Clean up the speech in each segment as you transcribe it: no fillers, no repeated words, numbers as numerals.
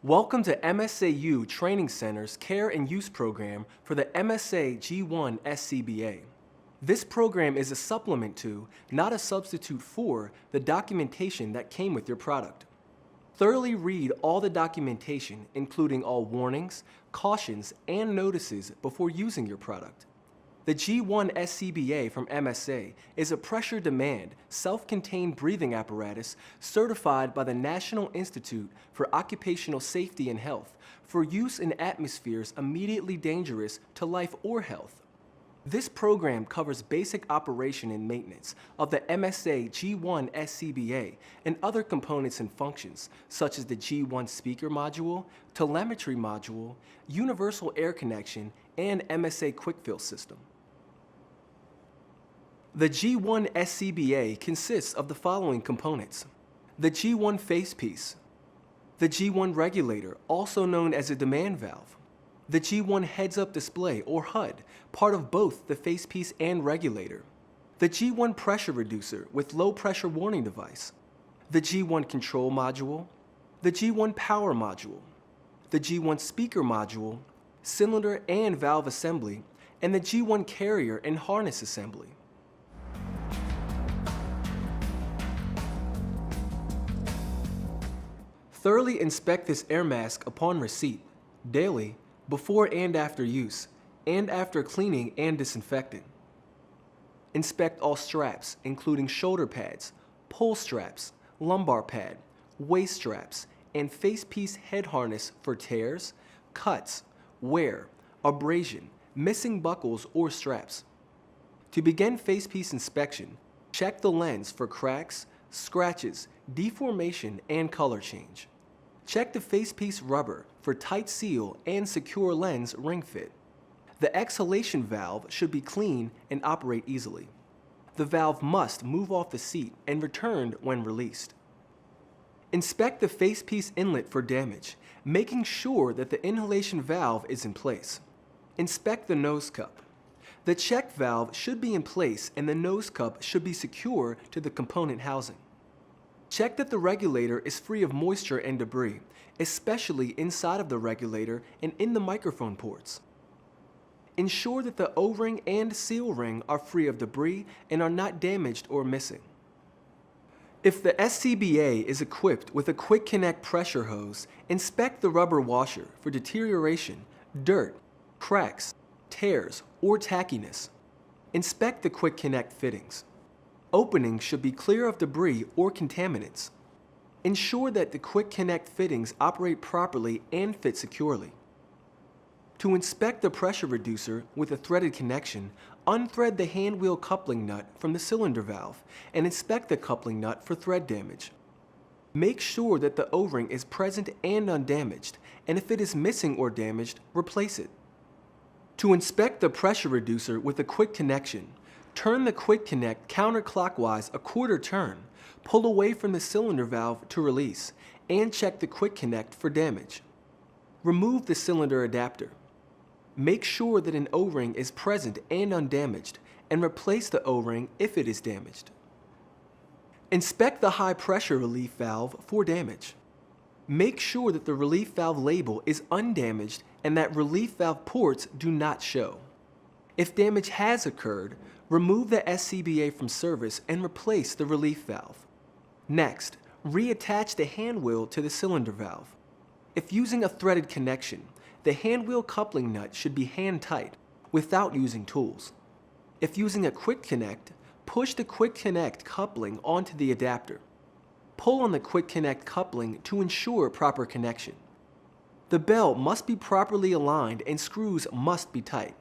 Welcome to MSAU Training Center's Care and Use Program for the MSA G1 SCBA. This program is a supplement to, not a substitute for, the documentation that came with your product. Thoroughly read all the documentation, including all warnings, cautions, and notices before using your product. The G1 SCBA from MSA is a pressure demand, self-contained breathing apparatus certified by the National Institute for Occupational Safety and Health for use in atmospheres immediately dangerous to life or health. This program covers basic operation and maintenance of the MSA G1 SCBA and other components and functions such as the G1 speaker module, telemetry module, universal air connection, and MSA quick fill system. The G1 SCBA consists of the following components: the G1 facepiece, the G1 regulator, also known as a demand valve, the G1 heads-up display or HUD, part of both the facepiece and regulator, the G1 pressure reducer with low pressure warning device, the G1 control module, the G1 power module, the G1 speaker module, cylinder and valve assembly, and the G1 carrier and harness assembly. Thoroughly inspect this air mask upon receipt, daily, before and after use, and after cleaning and disinfecting. Inspect all straps, including shoulder pads, pull straps, lumbar pad, waist straps, and facepiece head harness for tears, cuts, wear, abrasion, missing buckles or straps. To begin facepiece inspection, check the lens for cracks, scratches, deformation, and color change. Check the facepiece rubber for tight seal and secure lens ring fit. The exhalation valve should be clean and operate easily. The valve must move off the seat and returned when released. Inspect the facepiece inlet for damage, making sure that the inhalation valve is in place. Inspect the nose cup. The check valve should be in place and the nose cup should be secure to the component housing. Check that the regulator is free of moisture and debris, especially inside of the regulator and in the microphone ports. Ensure that the O-ring and seal ring are free of debris and are not damaged or missing. If the SCBA is equipped with a quick connect pressure hose, inspect the rubber washer for deterioration, dirt, cracks, tears, or tackiness. Inspect the quick connect fittings. Openings should be clear of debris or contaminants. Ensure that the quick connect fittings operate properly and fit securely. To inspect the pressure reducer with a threaded connection, unthread the hand wheel coupling nut from the cylinder valve and inspect the coupling nut for thread damage. Make sure that the O-ring is present and undamaged, and if it is missing or damaged, replace it. To inspect the pressure reducer with a quick connection, turn the quick connect counterclockwise a quarter turn, pull away from the cylinder valve to release, and check the quick connect for damage. Remove the cylinder adapter. Make sure that an O-ring is present and undamaged, and replace the O-ring if it is damaged. Inspect the high pressure relief valve for damage. Make sure that the relief valve label is undamaged and that relief valve ports do not show. If damage has occurred, remove the SCBA from service and replace the relief valve. Next, reattach the hand wheel to the cylinder valve. If using a threaded connection, the hand wheel coupling nut should be hand tight without using tools. If using a quick connect, push the quick connect coupling onto the adapter. Pull on the quick connect coupling to ensure proper connection. The bell must be properly aligned and screws must be tight.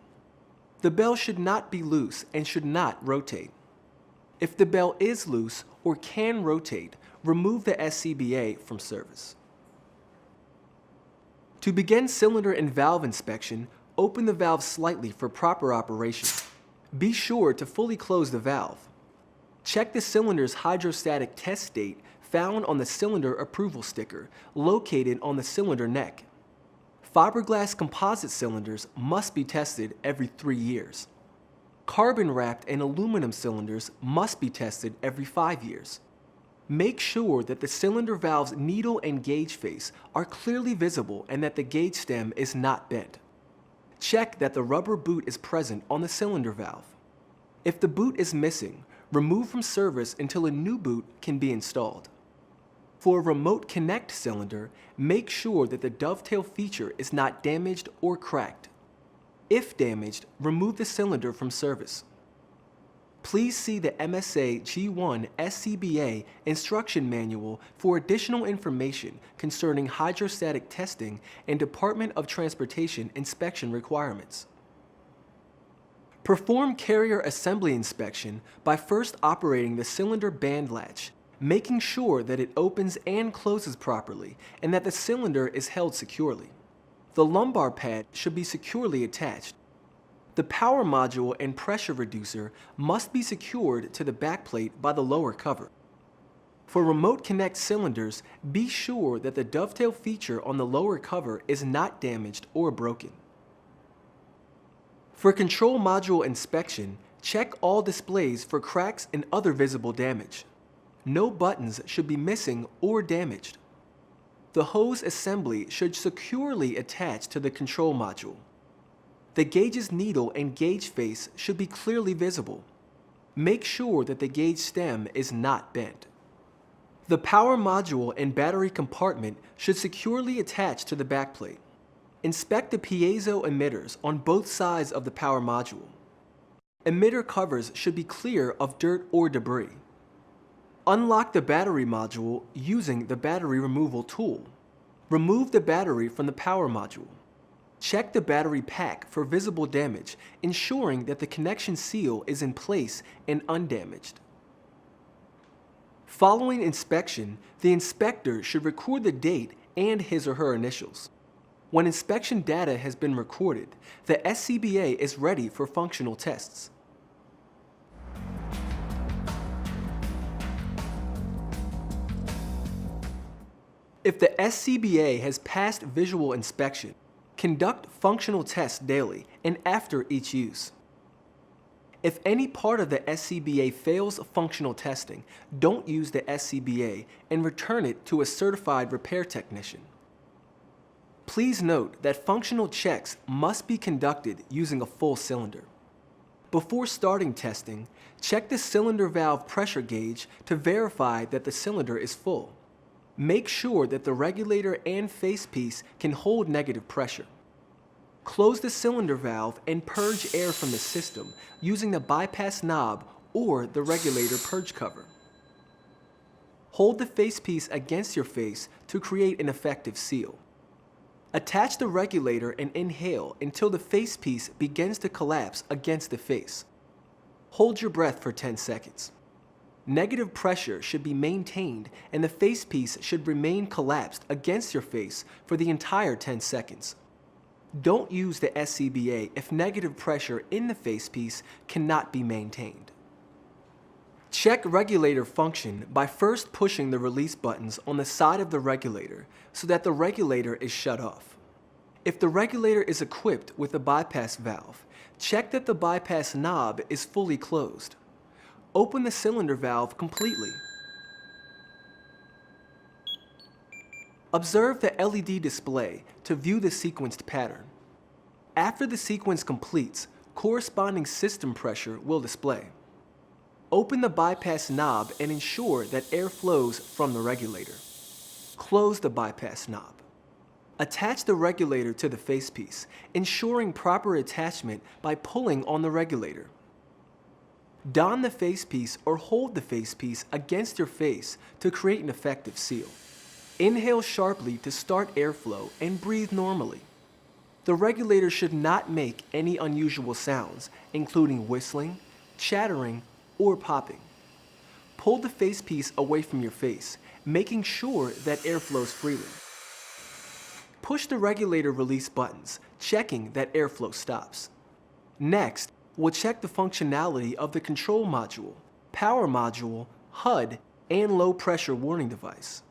The bell should not be loose and should not rotate. If the bell is loose or can rotate, remove the SCBA from service. To begin cylinder and valve inspection, open the valve slightly for proper operation. Be sure to fully close the valve. Check the cylinder's hydrostatic test date found on the cylinder approval sticker located on the cylinder neck. Fiberglass composite cylinders must be tested every 3 years. Carbon-wrapped and aluminum cylinders must be tested every 5 years. Make sure that the cylinder valve's needle and gauge face are clearly visible and that the gauge stem is not bent. Check that the rubber boot is present on the cylinder valve. If the boot is missing, remove from service until a new boot can be installed. For a remote connect cylinder, make sure that the dovetail feature is not damaged or cracked. If damaged, remove the cylinder from service. Please see the MSA G1 SCBA instruction manual for additional information concerning hydrostatic testing and Department of Transportation inspection requirements. Perform carrier assembly inspection by first operating the cylinder band latch, making sure that it opens and closes properly and that the cylinder is held securely. The lumbar pad should be securely attached. The power module and pressure reducer must be secured to the backplate by the lower cover. For remote connect cylinders, be sure that the dovetail feature on the lower cover is not damaged or broken. For control module inspection, check all displays for cracks and other visible damage. No buttons should be missing or damaged. The hose assembly should securely attach to the control module. The gauge's needle and gauge face should be clearly visible. Make sure that the gauge stem is not bent. The power module and battery compartment should securely attach to the backplate. Inspect the piezo emitters on both sides of the power module. Emitter covers should be clear of dirt or debris. Unlock the battery module using the battery removal tool. Remove the battery from the power module. Check the battery pack for visible damage, ensuring that the connection seal is in place and undamaged. Following inspection, the inspector should record the date and his or her initials. When inspection data has been recorded, the SCBA is ready for functional tests. If the SCBA has passed visual inspection, conduct functional tests daily and after each use. If any part of the SCBA fails functional testing, don't use the SCBA and return it to a certified repair technician. Please note that functional checks must be conducted using a full cylinder. Before starting testing, check the cylinder valve pressure gauge to verify that the cylinder is full. Make sure that the regulator and facepiece can hold negative pressure. Close the cylinder valve and purge air from the system using the bypass knob or the regulator purge cover. Hold the facepiece against your face to create an effective seal. Attach the regulator and inhale until the facepiece begins to collapse against the face. Hold your breath for 10 seconds. Negative pressure should be maintained and the facepiece should remain collapsed against your face for the entire 10 seconds. Don't use the SCBA if negative pressure in the facepiece cannot be maintained. Check regulator function by first pushing the release buttons on the side of the regulator so that the regulator is shut off. If the regulator is equipped with a bypass valve, check that the bypass knob is fully closed. Open the cylinder valve completely. Observe the LED display to view the sequenced pattern. After the sequence completes, corresponding system pressure will display. Open the bypass knob and ensure that air flows from the regulator. Close the bypass knob. Attach the regulator to the facepiece, ensuring proper attachment by pulling on the regulator. Don the facepiece or hold the facepiece against your face to create an effective seal. Inhale sharply to start airflow and breathe normally. The regulator should not make any unusual sounds, including whistling, chattering, or popping. Pull the facepiece away from your face, making sure that air flows freely. Push the regulator release buttons, checking that airflow stops. Next, we'll check the functionality of the control module, power module, HUD, and low pressure warning device.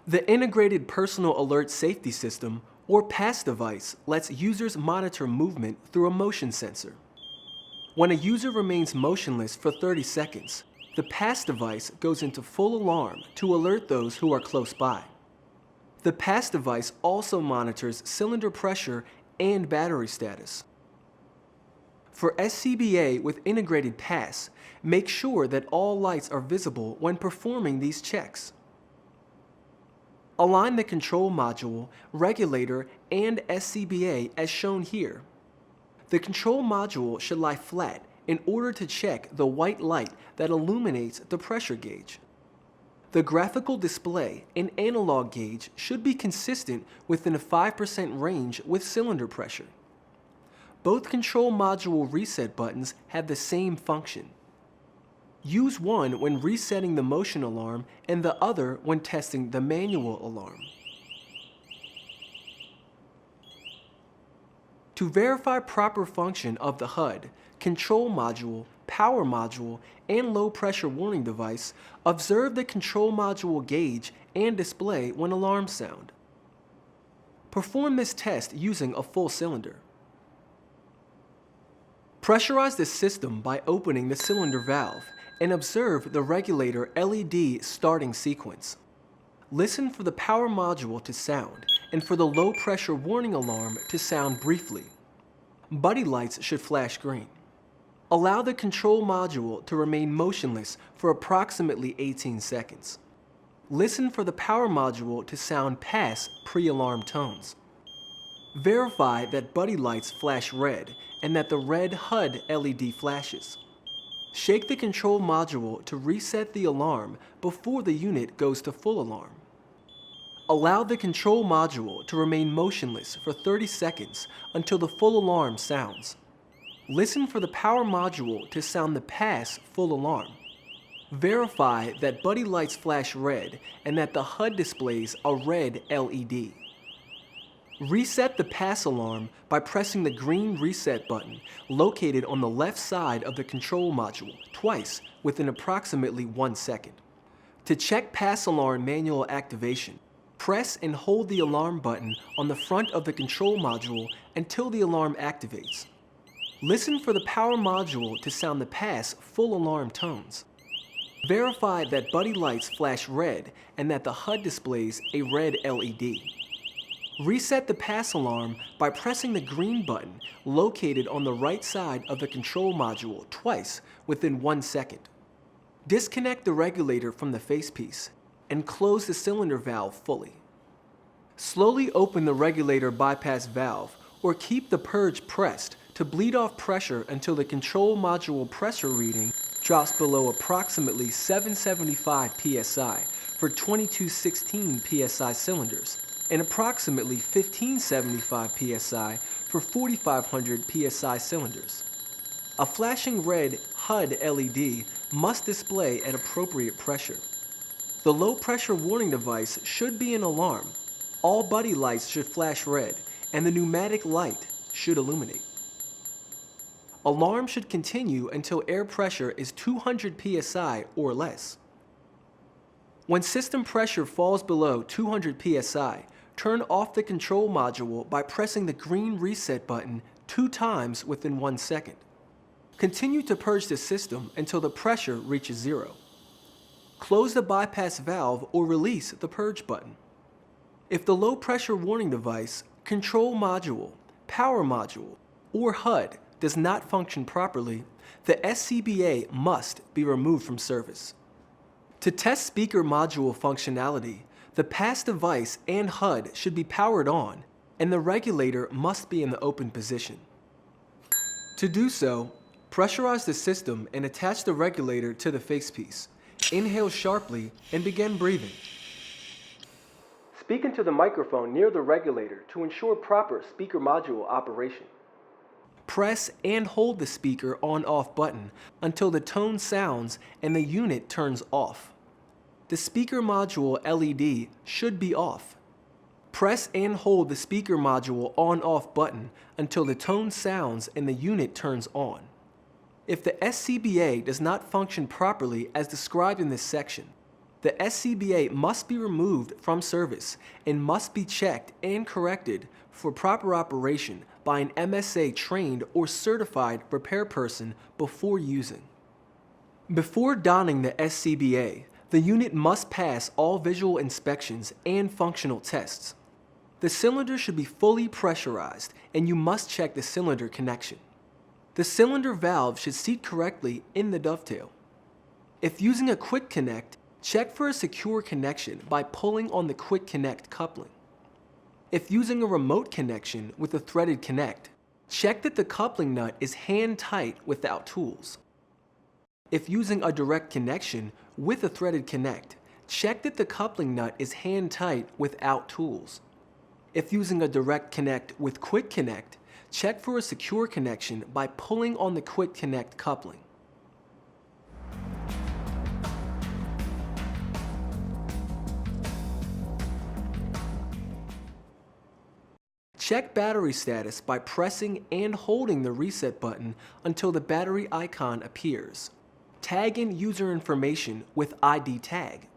The Integrated Personal Alert Safety System, or PAS device, lets users monitor movement through a motion sensor. When a user remains motionless for 30 seconds, The pass device goes into full alarm to alert those who are close by. The pass device also monitors cylinder pressure and battery status. For SCBA with integrated pass, make sure that all lights are visible when performing these checks. Align the control module, regulator, and SCBA as shown here. The control module should lie flat in order to check the white light that illuminates the pressure gauge. The graphical display and analog gauge should be consistent within a 5% range with cylinder pressure. Both control module reset buttons have the same function. Use one when resetting the motion alarm and the other when testing the manual alarm. To verify proper function of the HUD, control module, power module, and low pressure warning device, observe the control module gauge and display when alarms sound. Perform this test using a full cylinder. Pressurize the system by opening the cylinder valve and observe the regulator LED starting sequence. Listen for the power module to sound and for the low pressure warning alarm to sound briefly. Buddy lights should flash green. Allow the control module to remain motionless for approximately 18 seconds. Listen for the power module to sound pass pre-alarm tones. Verify that buddy lights flash red and that the red HUD LED flashes. Shake the control module to reset the alarm before the unit goes to full alarm. Allow the control module to remain motionless for 30 seconds until the full alarm sounds. Listen for the power module to sound the pass full alarm. Verify that buddy lights flash red and that the HUD displays a red LED. Reset the pass alarm by pressing the green reset button located on the left side of the control module twice within approximately 1 second. To check pass alarm manual activation, press and hold the alarm button on the front of the control module until the alarm activates. Listen for the power module to sound the pass full alarm tones. Verify that buddy lights flash red and that the HUD displays a red LED. Reset the pass alarm by pressing the green button located on the right side of the control module twice within 1 second. Disconnect the regulator from the facepiece and close the cylinder valve fully. Slowly open the regulator bypass valve or keep the purge pressed to bleed off pressure until the control module pressure reading drops below approximately 775 psi for 2216 psi cylinders and approximately 1575 psi for 4500 psi cylinders. A flashing red HUD LED must display at appropriate pressure. The low pressure warning device should be an alarm. All buddy lights should flash red and the pneumatic light should illuminate. Alarm should continue until air pressure is 200 psi or less. When system pressure falls below 200 psi, turn off the control module by pressing the green reset button 2 times within 1 second. Continue to purge the system until the pressure reaches 0. Close the bypass valve or release the purge button. If the low pressure warning device, control module, power module, or HUD does not function properly, the SCBA must be removed from service. To test speaker module functionality, the pass device and HUD should be powered on, and the regulator must be in the open position. To do so, pressurize the system and attach the regulator to the facepiece. Inhale sharply and begin breathing. Speak into the microphone near the regulator to ensure proper speaker module operation. Press and hold the speaker on-off button until the tone sounds and the unit turns off. The speaker module LED should be off. Press and hold the speaker module on-off button until the tone sounds and the unit turns on. If the SCBA does not function properly as described in this section, the SCBA must be removed from service and must be checked and corrected for proper operation by an MSA trained or certified repair person before using. Before donning the SCBA, the unit must pass all visual inspections and functional tests. The cylinder should be fully pressurized, and you must check the cylinder connection. The cylinder valve should seat correctly in the dovetail. If using a quick connect, check for a secure connection by pulling on the quick connect coupling. If using a remote connection with a threaded connect, check that the coupling nut is hand tight without tools. If using a direct connection with a threaded connect, check that the coupling nut is hand tight without tools. If using a direct connect with quick connect, check for a secure connection by pulling on the quick connect coupling. Check battery status by pressing and holding the reset button until the battery icon appears. Tag in user information with ID tag.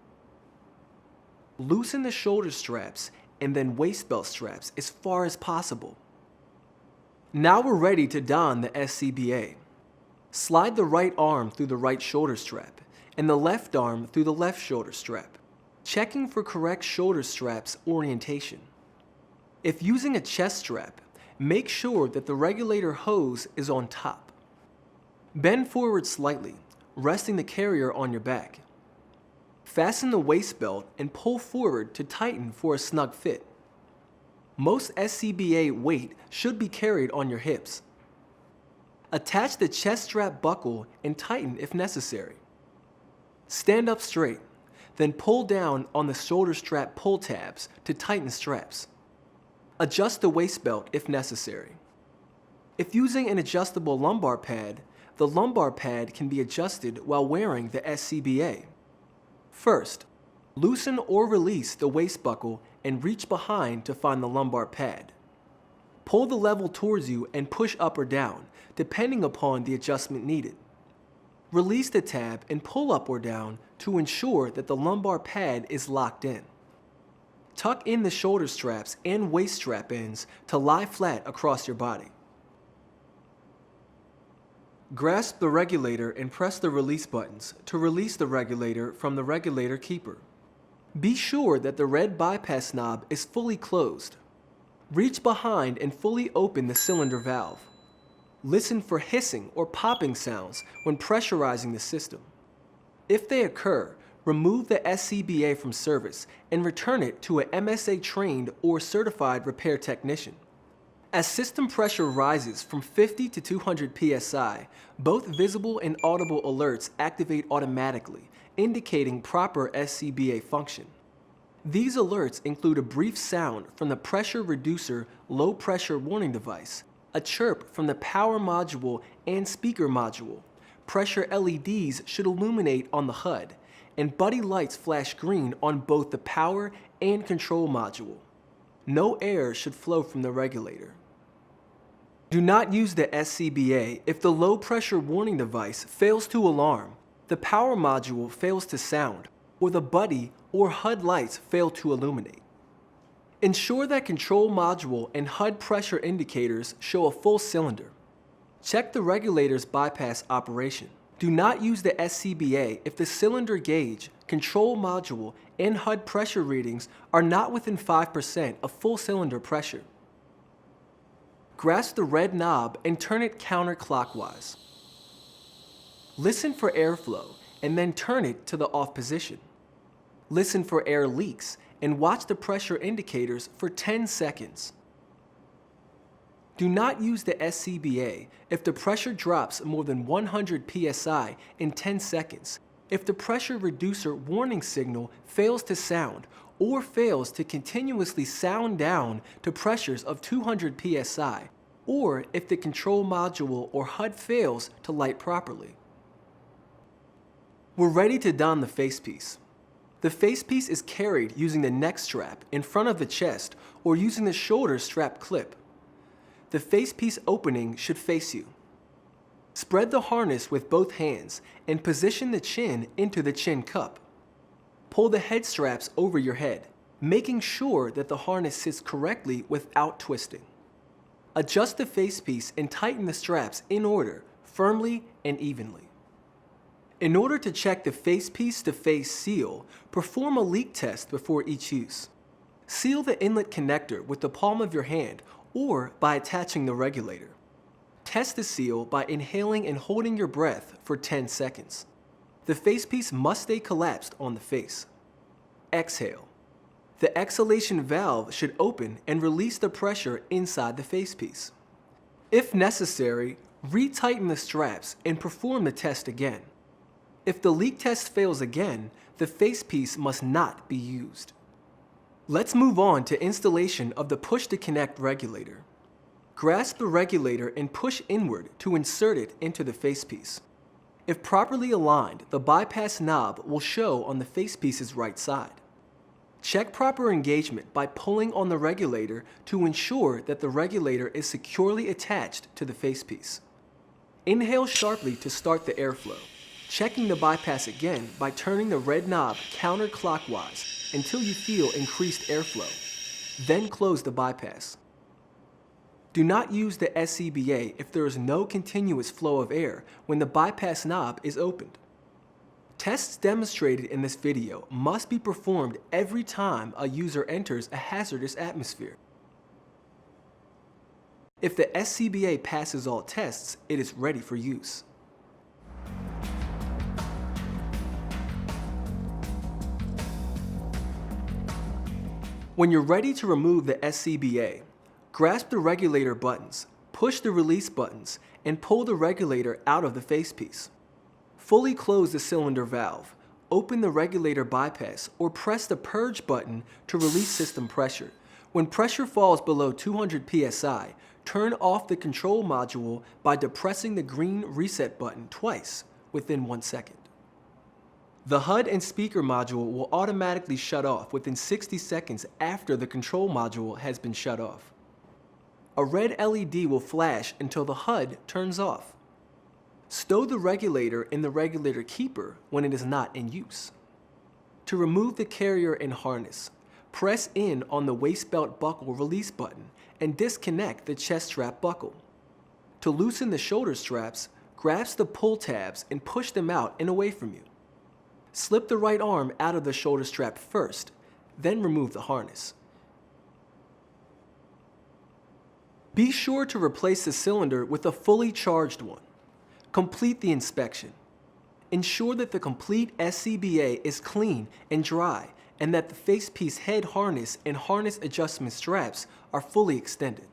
Loosen the shoulder straps and then waist belt straps as far as possible. Now we're ready to don the SCBA. Slide the right arm through the right shoulder strap and the left arm through the left shoulder strap, checking for correct shoulder straps orientation. If using a chest strap, make sure that the regulator hose is on top. Bend forward slightly, resting the carrier on your back. Fasten the waist belt and pull forward to tighten for a snug fit. Most SCBA weight should be carried on your hips. Attach the chest strap buckle and tighten if necessary. Stand up straight, then pull down on the shoulder strap pull tabs to tighten straps. Adjust the waist belt if necessary. If using an adjustable lumbar pad, the lumbar pad can be adjusted while wearing the SCBA. First, loosen or release the waist buckle and reach behind to find the lumbar pad. Pull the level towards you and push up or down, depending upon the adjustment needed. Release the tab and pull up or down to ensure that the lumbar pad is locked in. Tuck in the shoulder straps and waist strap ends to lie flat across your body. Grasp the regulator and press the release buttons to release the regulator from the regulator keeper. Be sure that the red bypass knob is fully closed. Reach behind and fully open the cylinder valve. Listen for hissing or popping sounds when pressurizing the system. If they occur, remove the SCBA from service and return it to an MSA trained or certified repair technician. As system pressure rises from 50 to 200 psi, both visible and audible alerts activate automatically, indicating proper SCBA function. These alerts include a brief sound from the pressure reducer low pressure warning device, a chirp from the power module and speaker module. Pressure LEDs should illuminate on the HUD, and buddy lights flash green on both the power and control module. No air should flow from the regulator. Do not use the SCBA if the low pressure warning device fails to alarm, the power module fails to sound, or the buddy or HUD lights fail to illuminate. Ensure that control module and HUD pressure indicators show a full cylinder. Check the regulator's bypass operation. Do not use the SCBA if the cylinder gauge, control module, and HUD pressure readings are not within 5% of full cylinder pressure. Grasp the red knob and turn it counterclockwise. Listen for airflow and then turn it to the off position. Listen for air leaks and watch the pressure indicators for 10 seconds. Do not use the SCBA if the pressure drops more than 100 psi in 10 seconds, if the pressure reducer warning signal fails to sound or fails to continuously sound down to pressures of 200 psi, or if the control module or HUD fails to light properly. We're ready to don the facepiece. The facepiece is carried using the neck strap in front of the chest or using the shoulder strap clip. The facepiece opening should face you. Spread the harness with both hands and position the chin into the chin cup. Pull the head straps over your head, making sure that the harness sits correctly without twisting. Adjust the facepiece and tighten the straps in order, firmly and evenly. In order to check the facepiece to face seal, perform a leak test before each use. Seal the inlet connector with the palm of your hand or by attaching the regulator. Test the seal by inhaling and holding your breath for 10 seconds. The facepiece must stay collapsed on the face. Exhale. The exhalation valve should open and release the pressure inside the facepiece. If necessary, retighten the straps and perform the test again. If the leak test fails again, the facepiece must not be used. Let's move on to installation of the push-to-connect regulator. Grasp the regulator and push inward to insert it into the facepiece. If properly aligned, the bypass knob will show on the facepiece's right side. Check proper engagement by pulling on the regulator to ensure that the regulator is securely attached to the facepiece. Inhale sharply to start the airflow, checking the bypass again by turning the red knob counterclockwise until you feel increased airflow. Then close the bypass. Do not use the SCBA if there is no continuous flow of air when the bypass knob is opened. Tests demonstrated in this video must be performed every time a user enters a hazardous atmosphere. If the SCBA passes all tests, it is ready for use. When you're ready to remove the SCBA, grasp the regulator buttons, push the release buttons, and pull the regulator out of the facepiece. Fully close the cylinder valve, open the regulator bypass, or press the purge button to release system pressure. When pressure falls below 200 psi, turn off the control module by depressing the green reset button twice within 1 second. The HUD and speaker module will automatically shut off within 60 seconds after the control module has been shut off. A red LED will flash until the HUD turns off. Stow the regulator in the regulator keeper when it is not in use. To remove the carrier and harness, press in on the waist belt buckle release button and disconnect the chest strap buckle. To loosen the shoulder straps, grasp the pull tabs and push them out and away from you. Slip the right arm out of the shoulder strap first, then remove the harness. Be sure to replace the cylinder with a fully charged one. Complete the inspection. Ensure that the complete SCBA is clean and dry and that the facepiece head harness and harness adjustment straps are fully extended.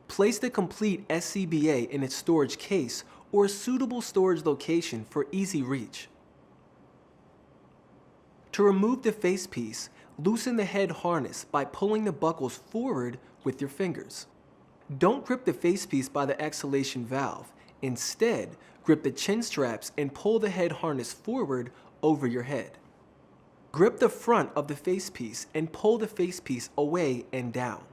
Place the complete SCBA in its storage case or a suitable storage location for easy reach. To remove the facepiece, loosen the head harness by pulling the buckles forward with your fingers. Don't grip the facepiece by the exhalation valve. Instead, grip the chin straps and pull the head harness forward over your head. Grip the front of the facepiece and pull the facepiece away and down.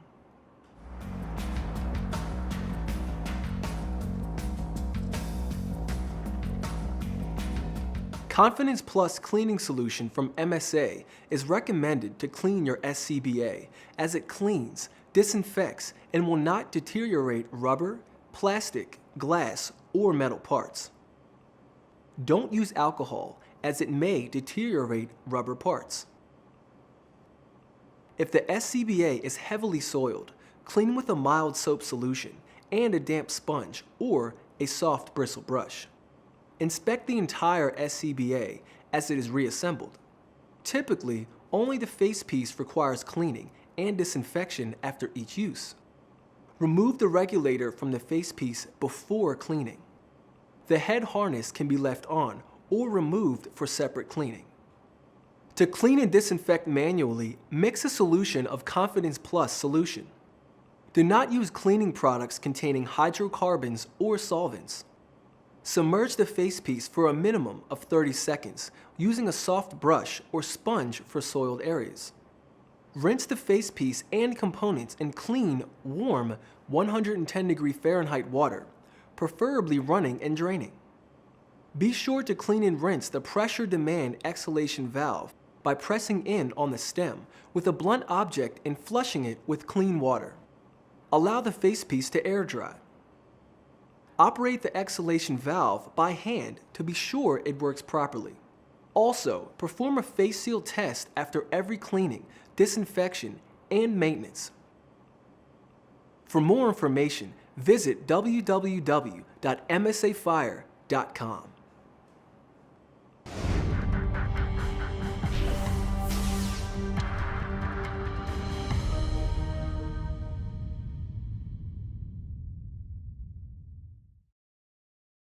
Confidence Plus cleaning solution from MSA is recommended to clean your SCBA as it cleans, disinfects, and will not deteriorate rubber, plastic, glass, or metal parts. Don't use alcohol as it may deteriorate rubber parts. If the SCBA is heavily soiled, clean with a mild soap solution and a damp sponge or a soft bristle brush. Inspect the entire SCBA as it is reassembled. Typically, only the facepiece requires cleaning and disinfection after each use. Remove the regulator from the facepiece before cleaning. The head harness can be left on or removed for separate cleaning. To clean and disinfect manually, mix a solution of Confidence Plus solution. Do not use cleaning products containing hydrocarbons or solvents. Submerge the facepiece for a minimum of 30 seconds using a soft brush or sponge for soiled areas. Rinse the facepiece and components in clean, warm 110°F water, preferably running and draining. Be sure to clean and rinse the pressure demand exhalation valve by pressing in on the stem with a blunt object and flushing it with clean water. Allow the facepiece to air dry. Operate the exhalation valve by hand to be sure it works properly. Also, perform a face seal test after every cleaning, disinfection, and maintenance. For more information, visit www.msafire.com.